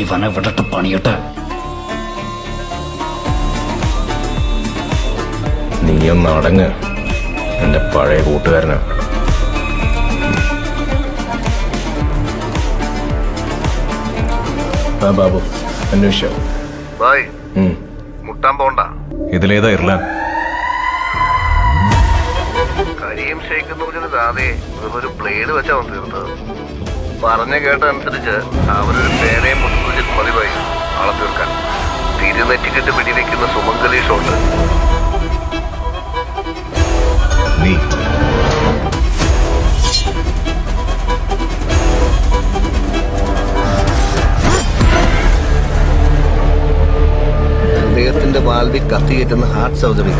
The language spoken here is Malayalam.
ഇവനെ വിടട്ട് പണിയട്ടെ. നീയൊന്ന് അടങ്ങ്, എന്റെ പഴയ കൂട്ടുകാരനാ. ബാബു അന്വേഷിച്ചോ? മുട്ടാൻ പോണ്ട. ഇതിലേതാ ഇർലാൻ? കരീം ഷെയ്ഖ് എന്ന് പറഞ്ഞൊരു താതെ ഒരു ബ്ലേഡ് വെച്ചാ വന്ന് തീർത്തത്. പറഞ്ഞ കേട്ടനുസരിച്ച് അവരൊരു പേനയും മുട്ടുപിടിച്ചിട്ട് പതിവായി ആളെ തീർക്കാൻ. തിരുനെറ്റിക്കിട്ട് പിടിവെക്കുന്ന സുമംഗലി ഷോട്ട്. നീ ഹൃദയത്തിന്റെ വാൽവിൽ കത്തിയേറ്റുന്ന ഹാർട്ട് സർജറി.